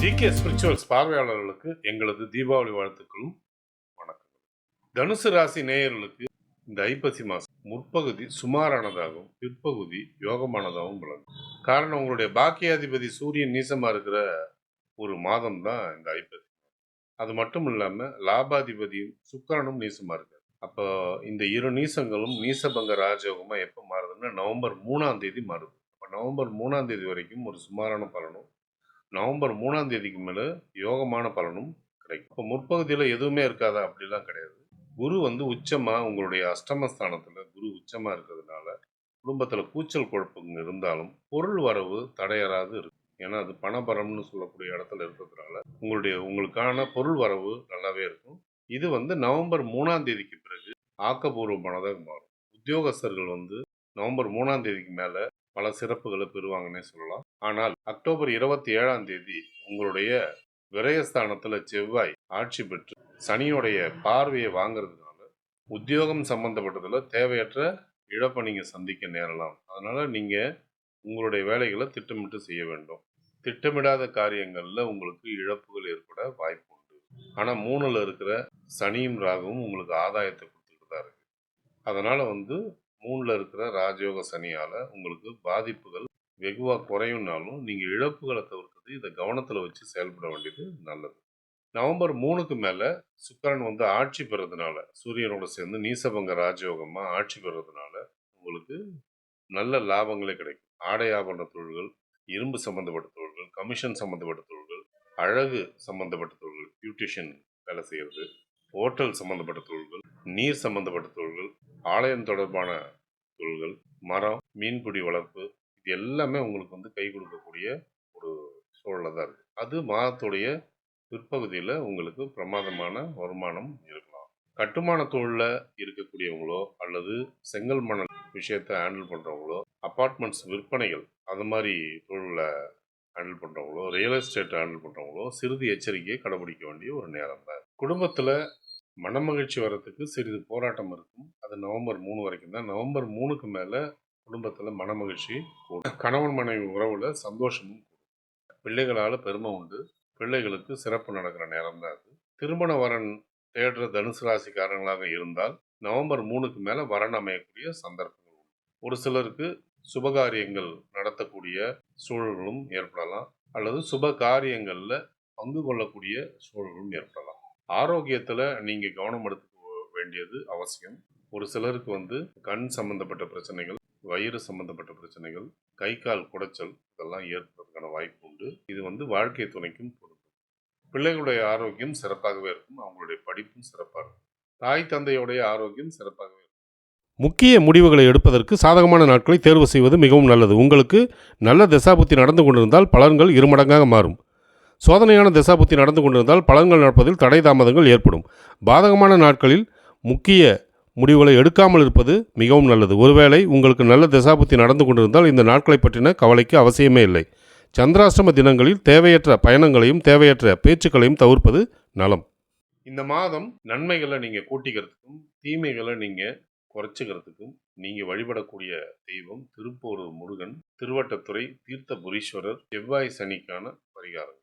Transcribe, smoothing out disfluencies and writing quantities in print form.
GK spirituals பார்வையாளர்களுக்கு எங்களது தீபாவளி வாழ்த்துக்களும் வணக்கம். தனுசு ராசி நேயர்களுக்கு இந்த ஐப்பசி மாதம் முற்பகுதி சுமாரானதாகவும் பிற்பகுதி யோகமானதாகவும் விளங்கும். காரணம், உங்களுடைய பாக்கியாதிபதி சூரியன் நீசமா இருக்கிற ஒரு மாதம் தான் இந்த ஐப்பசி. அது மட்டும் இல்லாம லாபாதிபதியும் சுக்கிரனும் நீசமா இருக்காரு. அப்போ இந்த இரு நீசங்களும் நீசபங்க ராஜயோகமா எப்போ மாறுதுன்னா நவம்பர் 3ஆம் தேதி மாறுது. அப்போ நவம்பர் 3ஆம் தேதி வரைக்கும் ஒரு சுமாரான பலனும், நவம்பர் 3ஆம் தேதிக்கு மேலே யோகமான பலனும் கிடைக்கும். இப்போ முற்பகுதியில் எதுவுமே இருக்காதா அப்படிலாம் கிடையாது. குரு உச்சமாக உங்களுடைய அஷ்டமஸ்தானத்தில் குரு உச்சமாக இருக்கிறதுனால குடும்பத்தில் கூச்சல் குழப்பங்கள் இருந்தாலும் பொருள் வரவு தடையறாது இருக்கும். ஏன்னா அது பணபரம்னு சொல்லக்கூடிய இடத்துல இருக்கிறதுனால உங்களுக்கான பொருள் வரவு நல்லாவே இருக்கும். இது நவம்பர் 3ஆம் தேதிக்கு பிறகு ஆக்கப்பூர்வமானதாக மாறும். உத்தியோகஸ்தர்கள் நவம்பர் 3ஆம் தேதிக்கு மேலே பல சிறப்புகளை பெறுவாங்கன்னே சொல்லலாம். ஆனால் அக்டோபர் 27ஆம் தேதி உங்களுடைய விரயஸ்தானத்தில் செவ்வாய் ஆட்சி பெற்று சனியோடைய பார்வையை வாங்கிறதுனால உத்தியோகம் சம்பந்தப்பட்டதில் தேவையற்ற இழப்பை நீங்கள் சந்திக்க நேரலாம். அதனால நீங்கள் உங்களுடைய வேலைகளை திட்டமிட்டு செய்ய வேண்டும். திட்டமிடாத காரியங்களில் உங்களுக்கு இழப்புகள் ஏற்பட வாய்ப்பு உண்டு. ஆனால் 3ல் இருக்கிற சனியும் ராகுவும் உங்களுக்கு ஆதாயத்தை கொடுத்துட்டு தான் இருக்கு. அதனால 3ல் இருக்கிற ராஜயோக சனியால் உங்களுக்கு பாதிப்புகள் வெகுவாக குறையும்னாலும் நீங்கள் இழப்புகளை தவிர்க்கிறது இதை கவனத்தில் வச்சு செயல்பட வேண்டியது நல்லது. நவம்பர் 3க்கு மேலே சுக்கிரன் ஆட்சி பெறதுனால சூரியனோட சேர்ந்து நீசபங்க ராஜயோகமாக ஆட்சி பெறதுனால உங்களுக்கு நல்ல லாபங்களே கிடைக்கும். ஆடை ஆபரண தொழில்கள், இரும்பு சம்மந்தப்பட்ட தொழில்கள், கமிஷன் சம்மந்தப்பட்ட தொழில்கள், அழகு சம்மந்தப்பட்ட தொழில்கள், பியூட்டிஷியன் வேலை செய்கிறது, ஹோட்டல் சம்மந்தப்பட்ட தொழில்கள், நீர் சம்மந்தப்பட்ட தொழில்கள், ஆலயம் தொடர்பான தொழில்கள், மரம், மீன்பிடி வளர்ப்பு, இது எல்லாமே உங்களுக்கு கை கொடுக்கக்கூடிய ஒரு சூழலில் தான் இருக்குது. அது மாதத்துடைய பிற்பகுதியில் உங்களுக்கு பிரமாதமான வருமானம் இருக்கலாம். கட்டுமான தொழிலில் இருக்கக்கூடியவங்களோ அல்லது செங்கல் மணல் விஷயத்தை ஹேண்டில் பண்ணுறவங்களோ, அப்பார்ட்மெண்ட்ஸ் விற்பனைகள் அது மாதிரி தொழிலில் ஹேண்டில் பண்ணுறவங்களோ, ரியல் எஸ்டேட் ஹேண்டில் பண்ணுறவங்களோ சிறிது எச்சரிக்கையை கடைபிடிக்க வேண்டிய ஒரு நேரம் தான். குடும்பத்தில் மனமகிழ்ச்சி வர்றதுக்கு சிறிது போராட்டம் இருக்கும். அது நவம்பர் 3 வரைக்கும் தான். நவம்பர் 3க்கு மேலே குடும்பத்தில் மனமகிழ்ச்சி கூடும். கணவன் மனைவி உறவில் சந்தோஷமும் கூடும். பிள்ளைகளால் பெருமை உண்டு. பிள்ளைகளுக்கு சிறப்பு நடக்கிற நேரம் தான் அது. திருமண வரன் தேடுற தனுசு ராசிக்காரங்களாக இருந்தால் நவம்பர் 3க்கு மேலே வரன் அமையக்கூடிய சந்தர்ப்பங்கள் உண்டு. ஒரு சிலருக்கு சுபகாரியங்கள் நடத்தக்கூடிய சூழல்களும் ஏற்படலாம், அல்லது சுப காரியங்களில் பங்கு கொள்ளக்கூடிய சூழல்களும் ஏற்படலாம். ஆரோக்கியத்தில் நீங்கள் கவனம் எடுத்துக்க வேண்டியது அவசியம். ஒரு சிலருக்கு கண் சம்பந்தப்பட்ட பிரச்சனைகள், வயிறு சம்பந்தப்பட்ட பிரச்சனைகள், கை கால் குடைச்சல் இதெல்லாம் ஏற்படுறதுக்கான வாய்ப்பு உண்டு. இது வாழ்க்கை துணைக்கும் பொறுப்பு. பிள்ளைகளுடைய ஆரோக்கியம் சிறப்பாகவே இருக்கும். அவங்களுடைய படிப்பும் சிறப்பாக இருக்கும். தாய் தந்தையுடைய ஆரோக்கியம் சிறப்பாகவே இருக்கும். முக்கிய முடிவுகளை எடுப்பதற்கு சாதகமான நாட்களை தேர்வு செய்வது மிகவும் நல்லது. உங்களுக்கு நல்ல தசாபுத்தி நடந்து கொண்டிருந்தால் பலன்கள் இருமடங்காக மாறும். சோதனையான தசாபுத்தி நடந்து கொண்டிருந்தால் பலன்கள் நடப்பதில் தடை தாமதங்கள் ஏற்படும். பாதகமான நாட்களில் முக்கிய முடிவுகளை எடுக்காமல் இருப்பது மிகவும் நல்லது. ஒருவேளை உங்களுக்கு நல்ல தசாபுத்தி நடந்து கொண்டிருந்தால் இந்த நாட்களை பற்றின கவலைக்கு அவசியமே இல்லை. சந்திராஷ்டம தினங்களில் தேவையற்ற பயணங்களையும் தேவையற்ற பேச்சுக்களையும் தவிர்ப்பது நலம். இந்த மாதம் நன்மைகளை நீங்கள் கூட்டிக்கிறதுக்கும் தீமைகளை நீங்கள் குறைச்சிக்கிறதுக்கும் நீங்கள் வழிபடக்கூடிய தெய்வம் திருப்போரூர் முருகன், திருவட்டத்துறை தீர்த்தபுரீஸ்வரர், செவ்வாய் சனிக்கான பரிகாரம்.